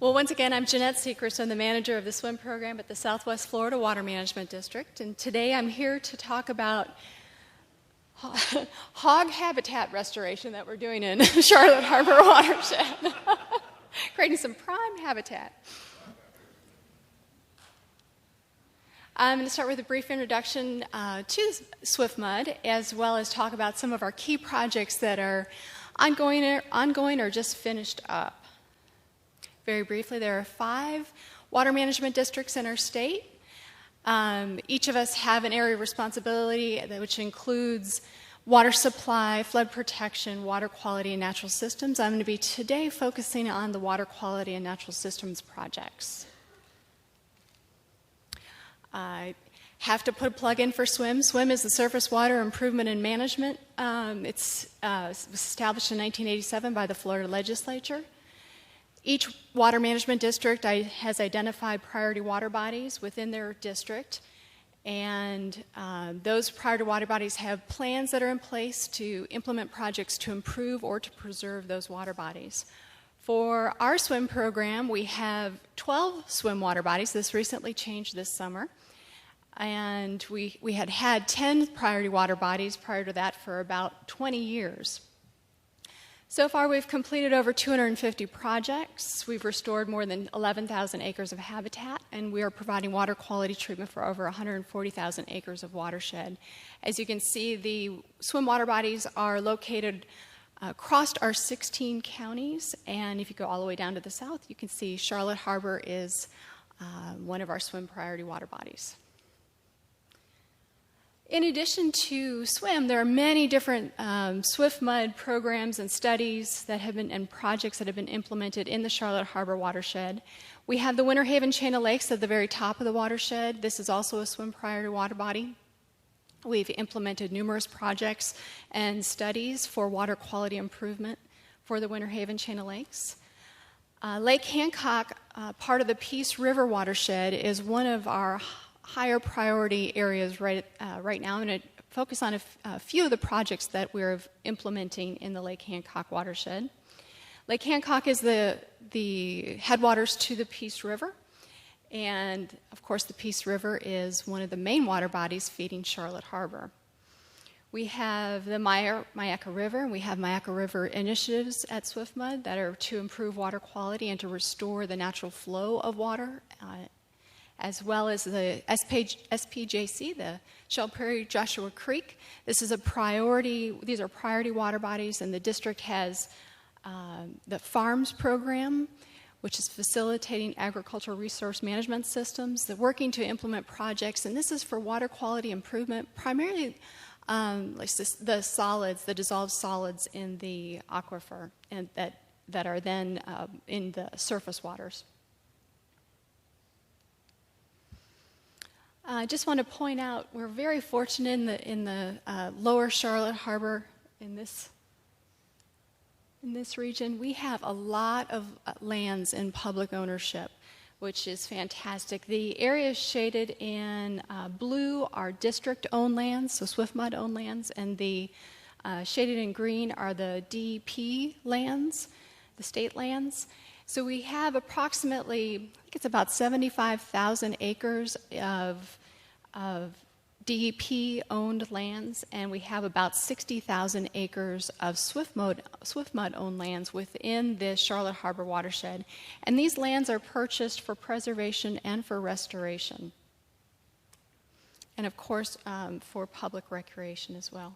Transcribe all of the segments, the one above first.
Well, once again, I'm Jennette Seachrist. I'm the manager of the swim program at the Southwest Florida Water Management District. And today I'm here to talk about hog habitat restoration that we're doing in Charlotte Harbor Watershed, creating some prime habitat. I'm going to start with a brief introduction to SwiftMud, as well as talk about some of our key projects that are ongoing or just finished up. Very briefly, there are 5 water management districts in our state. Each of us have an area of responsibility which includes water supply, flood protection, water quality, and natural systems. I'm going to be today focusing on the water quality and natural systems projects. I have to put a plug in for SWIM. SWIM is the Surface Water Improvement and Management. It's was established in 1987 by the Florida legislature. Each water management district has identified priority water bodies within their district, and those priority water bodies have plans that are in place to implement projects to improve or to preserve those water bodies. For our SWIM program, we have 12 SWIM water bodies. This recently changed this summer. And we had 10 priority water bodies prior to that for about 20 years. So far, we've completed over 250 projects. We've restored more than 11,000 acres of habitat, and we are providing water quality treatment for over 140,000 acres of watershed. As you can see, the SWIM water bodies are located across our 16 counties, and if you go all the way down to the south, you can see Charlotte Harbor is one of our SWIM priority water bodies. In addition to SWIM, there are many different SwiftMud programs and studies that have been, and projects that have been implemented in the Charlotte Harbor watershed. We have the Winter Haven Chain of Lakes at the very top of the watershed. This is also a SWIM priority water body. We've implemented numerous projects and studies for water quality improvement for the Winter Haven Chain of Lakes. Lake Hancock, part of the Peace River watershed, is one of our higher priority areas right now. I'm going to focus on a few of the projects that we're implementing in the Lake Hancock watershed. Lake Hancock is the headwaters to the Peace River, and of course the Peace River is one of the main water bodies feeding Charlotte Harbor. We have the Myakka River, and we have Myakka River initiatives at SwiftMud that are to improve water quality and to restore the natural flow of water, as well as the SPJC, the Shell Prairie Joshua Creek. This is a priority, these are priority water bodies, and the district has the FARMS program, which is facilitating agricultural resource management systems. They're working to implement projects, and this is for water quality improvement, primarily like the solids, the dissolved solids in the aquifer, and that are then in the surface waters. I just want to point out we're very fortunate in the lower Charlotte Harbor, in this region. We have a lot of lands in public ownership, which is fantastic. The areas shaded in blue are district-owned lands, so SwiftMud-owned lands, and the shaded in green are the DEP lands, the state lands. So we have approximately, I think it's about 75,000 acres of DEP-owned lands, and we have about 60,000 acres of SwiftMud-owned lands within the Charlotte Harbor watershed. And these lands are purchased for preservation and for restoration, and of course for public recreation as well.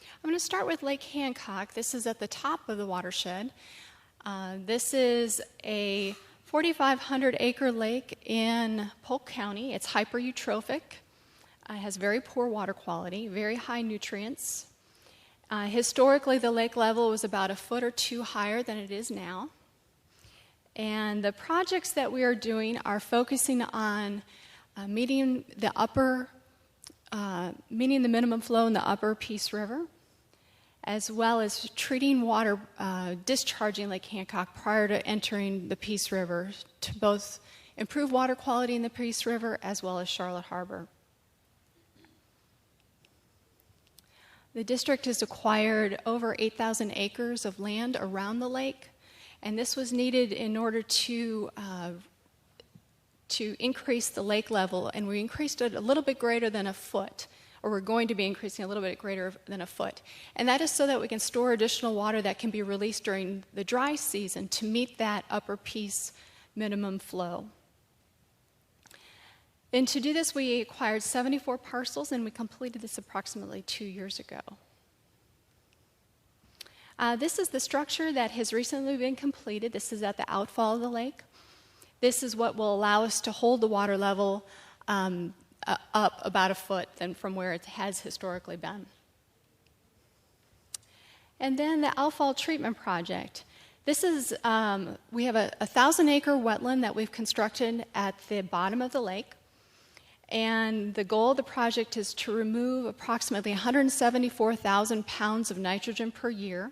I'm going to start with Lake Hancock. This is at the top of the watershed. This is a 4,500 acre lake in Polk County. It's hyper-eutrophic. It has very poor water quality, very high nutrients. Historically, the lake level was about a foot or two higher than it is now. And the projects that we are doing are focusing on meeting the minimum flow in the upper Peace River, as well as treating water, discharging Lake Hancock prior to entering the Peace River to both improve water quality in the Peace River as well as Charlotte Harbor. The district has acquired over 8,000 acres of land around the lake, And this was needed in order to increase the lake level, and we increased it a little bit greater than a foot, or we're going to be increasing a little bit greater than a foot. And that is so that we can store additional water that can be released during the dry season to meet that upper piece minimum flow. And to do this, we acquired 74 parcels, and we completed this approximately 2 years ago. This is the structure that has recently been completed. This is at the outfall of the lake. This is what will allow us to hold the water level up about a foot than from where it has historically been. And then the Outfall treatment project. This is, we have a 1,000-acre wetland that we've constructed at the bottom of the lake. And the goal of the project is to remove approximately 174,000 pounds of nitrogen per year,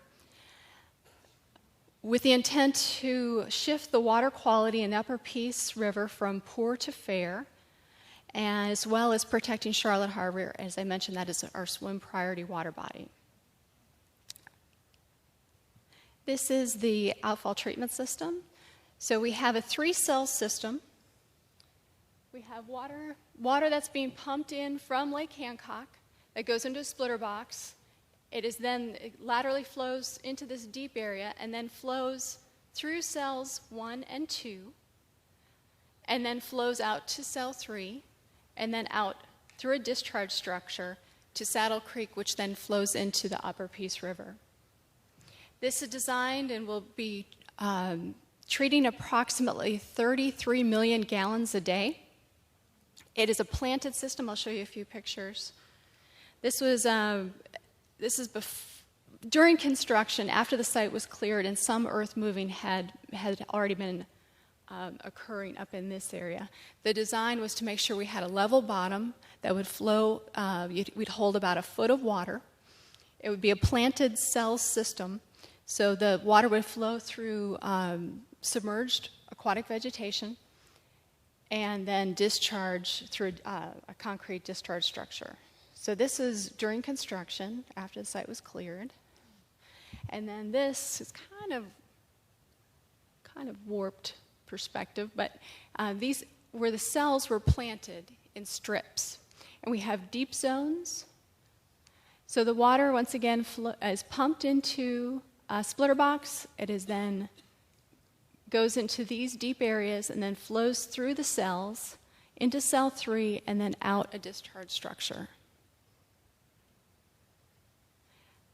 with the intent to shift the water quality in the Upper Peace River from poor to fair, as well as protecting Charlotte Harbor. As I mentioned, that is our swim priority water body. This is the outfall treatment system. So we have a 3-cell system. We have water that's being pumped in from Lake Hancock that goes into a splitter box. It laterally flows into this deep area and then flows through cells 1 and 2, and then flows out to cell 3, and then out through a discharge structure to Saddle Creek, which then flows into the Upper Peace River. This is designed and will be treating approximately 33 million gallons a day. It is a planted system. I'll show you a few pictures. This is during construction, after the site was cleared, and some earth moving had already been occurring up in this area. The design was to make sure we had a level bottom that would flow. We'd hold about a foot of water. It would be a planted cell system, so the water would flow through submerged aquatic vegetation and then discharge through a concrete discharge structure. So this is during construction, after the site was cleared. And then this is kind of warped perspective, but these where the cells were planted in strips. And we have deep zones. So the water, once again, is pumped into a splitter box. It is then goes into these deep areas and then flows through the cells into cell 3 and then out a discharge structure.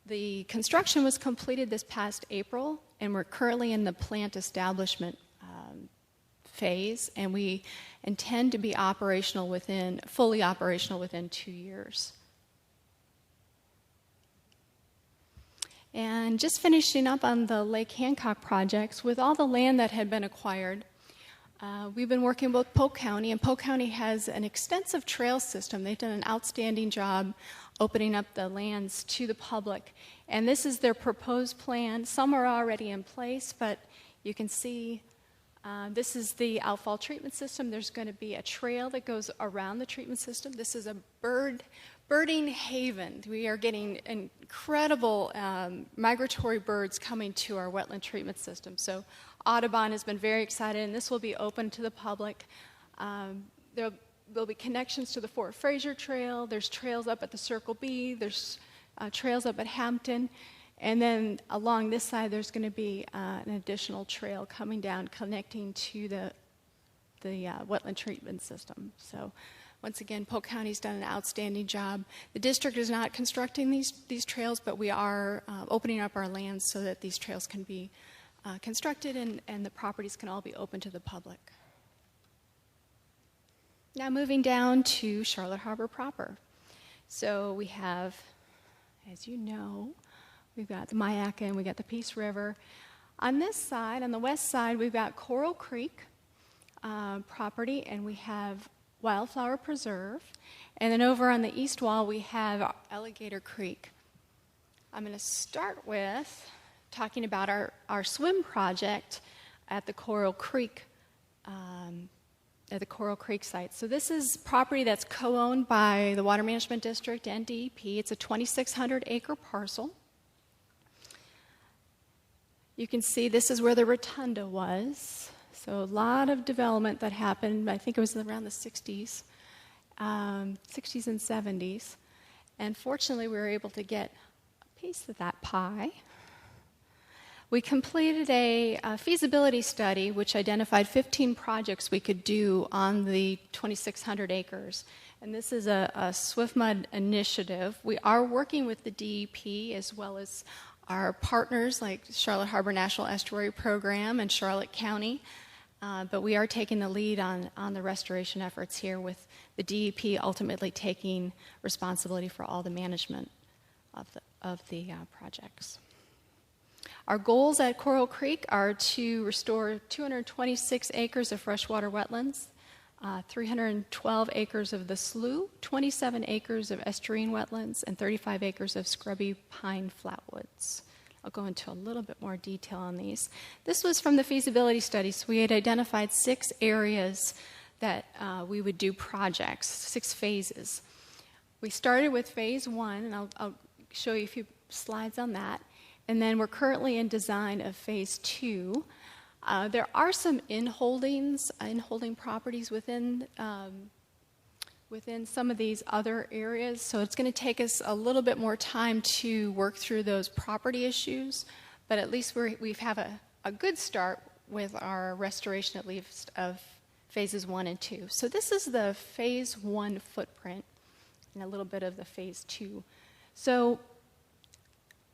The construction was completed this past April, and we're currently in the plant establishment phase, and we intend to be fully operational within 2 years. And just finishing up on the Lake Hancock projects, with all the land that had been acquired, we've been working with Polk County, and Polk County has an extensive trail system. They've done an outstanding job opening up the lands to the public. And this is their proposed plan. Some are already in place, but you can see this is the outfall treatment system. There's going to be a trail that goes around the treatment system. This is a birding haven. We are getting incredible migratory birds coming to our wetland treatment system. So Audubon has been very excited, and this will be open to the public. There'll be connections to the Fort Fraser Trail. There's trails up at the Circle B. There's trails up at Hampton. And then along this side, there's going to be an additional trail coming down, connecting to the wetland treatment system. So once again, Polk County's done an outstanding job. The district is not constructing these trails, but we are opening up our lands so that these trails can be constructed and the properties can all be open to the public. Now moving down to Charlotte Harbor proper. So we have, as you know, we've got the Myakka and we've got the Peace River. On this side, on the west side, we've got Coral Creek property, and we have Wildflower Preserve. And then over on the east wall, we have Alligator Creek. I'm going to start with talking about our swim project at the Coral Creek site. So this is property that's co-owned by the Water Management District and DEP. It's a 2,600-acre parcel. You can see this is where the rotunda was. So a lot of development that happened, I think it was around the 60s, 60s and 70s. And fortunately, we were able to get a piece of that pie. We completed a feasibility study which identified 15 projects we could do on the 2,600 acres. And this is a SwiftMud initiative. We are working with the DEP as well as our partners like Charlotte Harbor National Estuary Program and Charlotte County. But we are taking the lead on the restoration efforts here, with the DEP ultimately taking responsibility for all the management of the projects. Our goals at Coral Creek are to restore 226 acres of freshwater wetlands, 312 acres of the slough, 27 acres of estuarine wetlands, and 35 acres of scrubby pine flatwoods. I'll go into a little bit more detail on these. This was from the feasibility study, so we had identified 6 areas that we would do projects, 6 phases. We started with phase 1, and I'll show you a few slides on that. And then we're currently in design of phase 2. There are some inholding properties within some of these other areas, so it's going to take us a little bit more time to work through those property issues, but at least we have a good start with our restoration, at least, of phases 1 and 2. So this is the phase 1 footprint and a little bit of the phase 2. So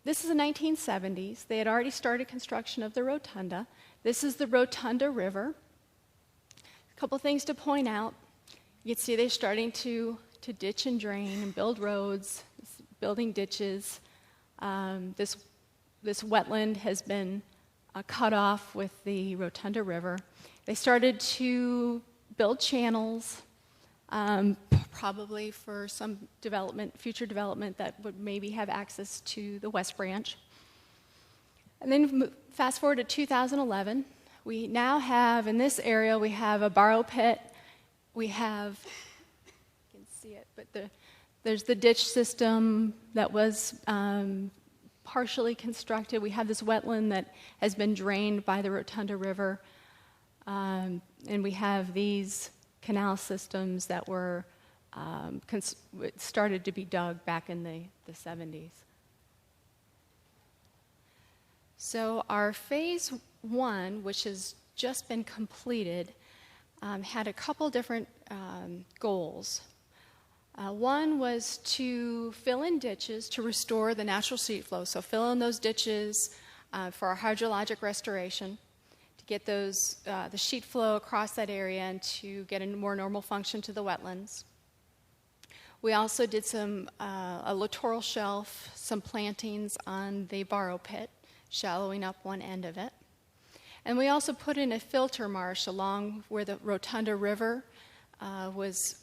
this is the 1970s. They had already started construction of the rotunda. This is the Rotunda River. A couple things to point out. You can see they're starting to ditch and drain and build roads, building ditches. This wetland has been cut off with the Rotunda River. They started to build channels, probably for some future development that would maybe have access to the West Branch. And then fast forward to 2011, we now have, in this area, we have a borrow pit. We have, you can see it, but there's the ditch system that was partially constructed. We have this wetland that has been drained by the Rotunda River. And we have these canal systems that were started to be dug back in the 70s. So our phase 1, which has just been completed, had a couple different goals. One was to fill in ditches to restore the natural sheet flow. So fill in those ditches for our hydrologic restoration, to get the sheet flow across that area and to get a more normal function to the wetlands. We also did a littoral shelf, some plantings on the borrow pit, shallowing up one end of it. And we also put in a filter marsh along where the Rotunda River was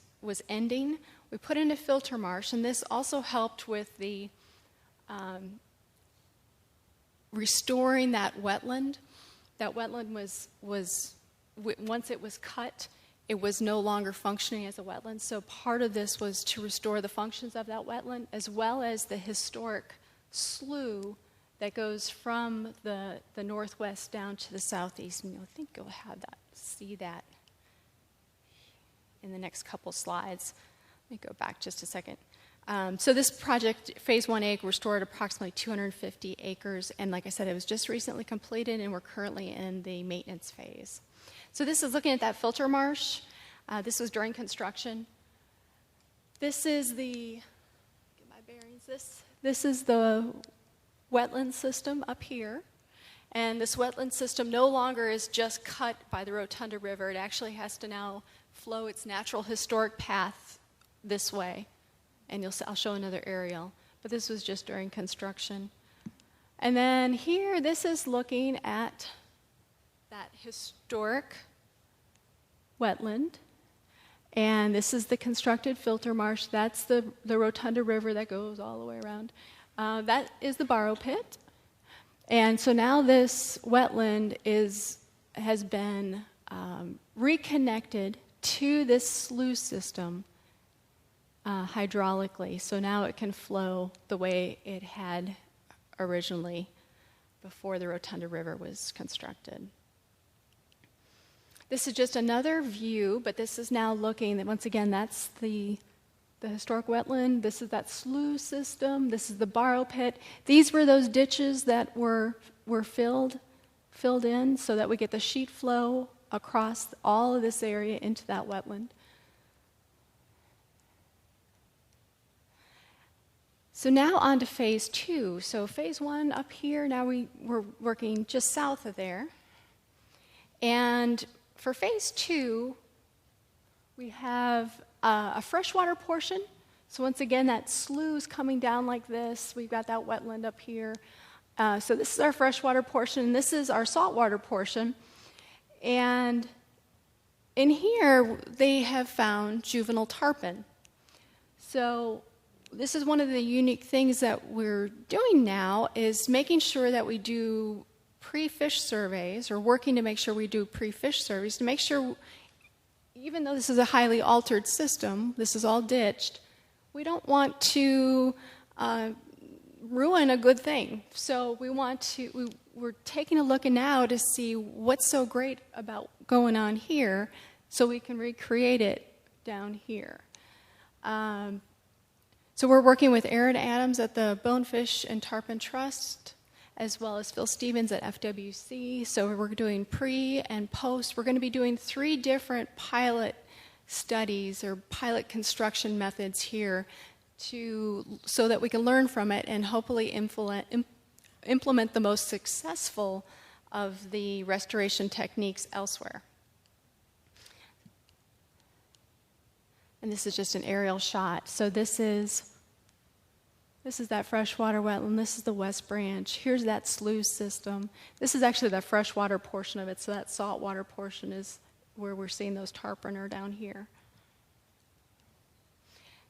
ending. We put in a filter marsh, and this also helped with the restoring that wetland. That wetland was once it was cut, it was no longer functioning as a wetland. So part of this was to restore the functions of that wetland, as well as the historic slough that goes from the northwest down to the southeast. And I think you'll see that in the next couple slides. Let me go back just a second. So this project, Phase 1A, restored approximately 250 acres, and like I said, it was just recently completed, and we're currently in the maintenance phase. So this is looking at that filter marsh. This was during construction. This is get my bearings. This is the wetland system up here, and this wetland system no longer is just cut by the Rotunda River. It actually has to now flow its natural historic path this way. And I'll show another aerial, but this was just during construction. And then here, this is looking at that historic wetland, and this is the constructed filter marsh. That's the Rotunda River that goes all the way around. That is the borrow pit, and so now this wetland has been reconnected to this sluice system hydraulically, so now it can flow the way it had originally before the Rotunda River was constructed. This is just another view, but this is now looking, once again, that's the historic wetland. This is that sluice system. This is the borrow pit. These were those ditches that were filled in so that we get the sheet flow across all of this area into that wetland. So now on to phase 2. So phase 1 up here, now we're working just south of there. And for phase 2, we have a freshwater portion. So once again, that sluice coming down like this. We've got that wetland up here. So this is our freshwater portion, and this is our saltwater portion. And in here, they have found juvenile tarpon. So this is one of the unique things that we're doing now, is making sure that we do pre-fish surveys, or working to make sure we do pre-fish surveys, to make sure, even though this is a highly altered system, this is all ditched, we don't want to ruin a good thing. So we're taking a look now to see what's so great about going on here, so we can recreate it down here. So we're working with Aaron Adams at the Bonefish and Tarpon Trust, as well as Phil Stevens at FWC. So we're doing pre and post. We're going to be doing 3 different pilot studies or pilot construction methods here so that we can learn from it and hopefully implement the most successful of the restoration techniques elsewhere. And this is just an aerial shot. So this is that freshwater wetland. This is the West Branch. Here's that sluice system. This is actually the freshwater portion of it, so that saltwater portion is where we're seeing those tarpon are down here.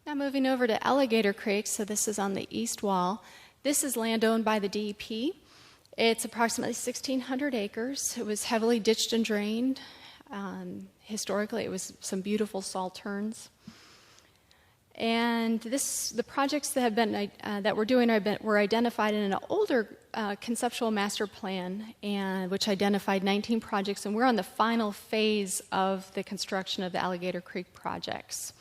Now moving over to Alligator Creek, so this is on the east wall. This is land owned by the DEP. It's approximately 1,600 acres. It was heavily ditched and drained. Historically, it was some beautiful salterns. And the projects that have been that we're doing were identified in an older conceptual master plan, which identified 19 projects, and we're on the final phase of the construction of the Alligator Creek projects.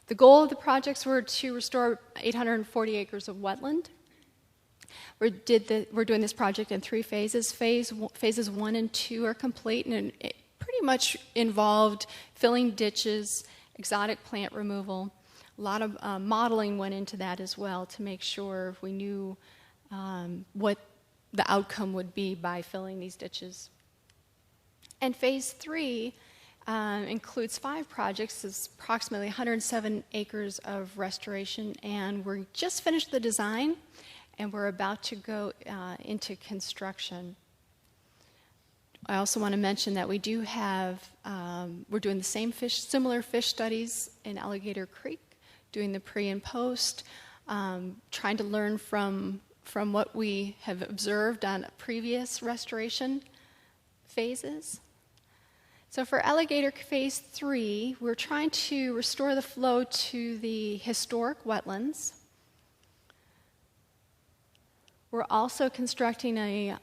The goal of the projects were to restore 840 acres of wetland. We're doing this project in 3 phases. Phases 1 and 2 are complete, and it pretty much involved filling ditches, exotic plant removal. A lot of modeling went into that as well to make sure we knew what the outcome would be by filling these ditches. And phase 3 includes 5 projects. It's approximately 107 acres of restoration, and we're just finished the design, and we're about to go into construction. I also want to mention that we do have, we're doing the similar fish studies in Alligator Creek, doing the pre and post, trying to learn from what we have observed on previous restoration phases. So for Alligator Phase 3, we're trying to restore the flow to the historic wetlands. We're also constructing a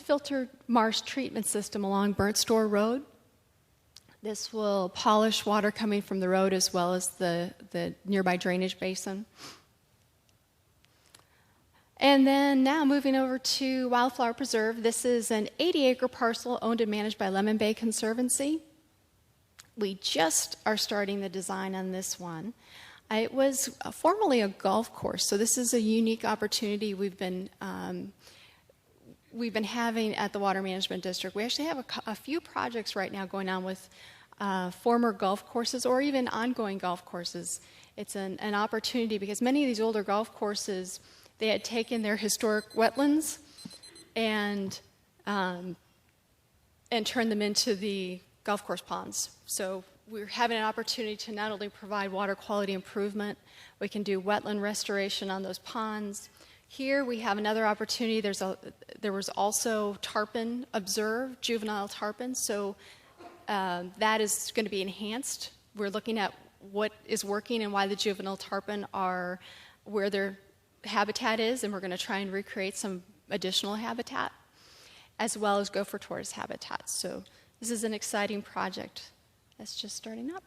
filtered marsh treatment system along Burnt Store Road. This will polish water coming from the road as well as the nearby drainage basin. And then now moving over to Wildflower Preserve. This is an 80-acre parcel owned and managed by Lemon Bay Conservancy. We just are starting the design on this one. It was formerly a golf course, so this is a unique opportunity we've been having at the Water Management District. We actually have a few projects right now going on with former golf courses or even ongoing golf courses. It's an opportunity because many of these older golf courses, they had taken their historic wetlands and turned them into the golf course ponds. So we're having an opportunity to not only provide water quality improvement, we can do wetland restoration on those ponds. Here we have another opportunity. There was also tarpon observed, juvenile tarpon, so that is going to be enhanced. We're looking at what is working and why the juvenile tarpon are where their habitat is, and we're going to try and recreate some additional habitat. as well as gopher tortoise habitats. So this is an exciting project that's just starting up.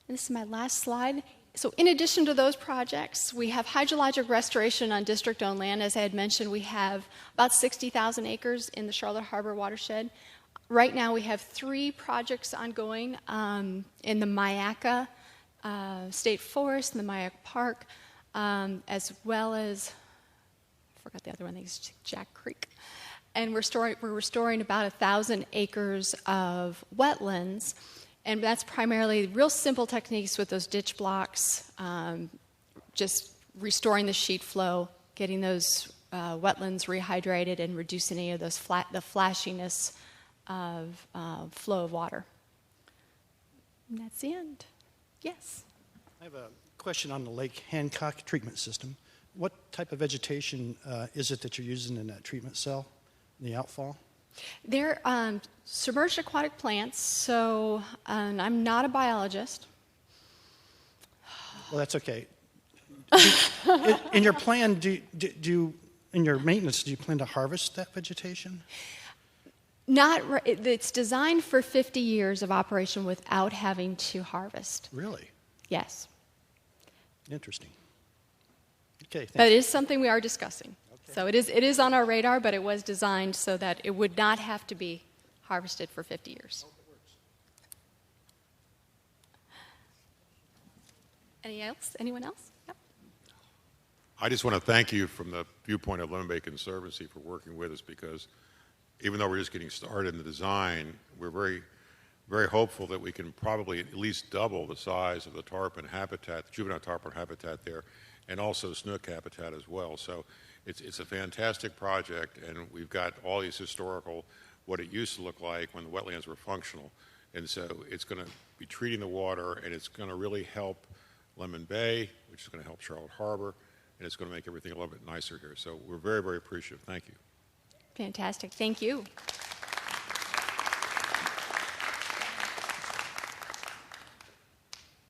And this is my last slide. So in addition to those projects, we have hydrologic restoration on district-owned land. As I had mentioned, we have about 60,000 acres in the Charlotte Harbor Watershed. Right now we have 3 projects ongoing in the Myakka State Forest, in the Myakka Park, as well as, I forgot the other one, I think it's Jack Creek. And we're restoring about 1,000 acres of wetlands, and that's primarily real simple techniques with those ditch blocks, just restoring the sheet flow, getting those wetlands rehydrated, and reducing any of those the flashiness of flow of water. And that's the end. Yes? I have a question on the Lake Hancock treatment system. What type of vegetation is it that you're using in that treatment cell, in the outfall? They're submerged aquatic plants, so and I'm not a biologist. Well, that's okay. In your plan, in your maintenance, do you plan to harvest that vegetation? It's designed for 50 years of operation without having to harvest. Really? Yes. Interesting. Okay, thanks. But it is something we are discussing. Okay. So it is on our radar, but it was designed so that it would not have to be harvested for 50 years. Anyone else? Yep. I just want to thank you from the viewpoint of Lemon Bay Conservancy for working with us, because even though we're just getting started in the design, we're very, very hopeful that we can probably at least double the size of the tarpon habitat, the juvenile tarpon habitat there, and also snook habitat as well. So it's a fantastic project, and we've got all these historical, what it used to look like when the wetlands were functional. And so it's going to be treating the water, and it's going to really help Lemon Bay, which is going to help Charlotte Harbor, and it's going to make everything a little bit nicer here. So we're very, very appreciative. Thank you. Fantastic. Thank you.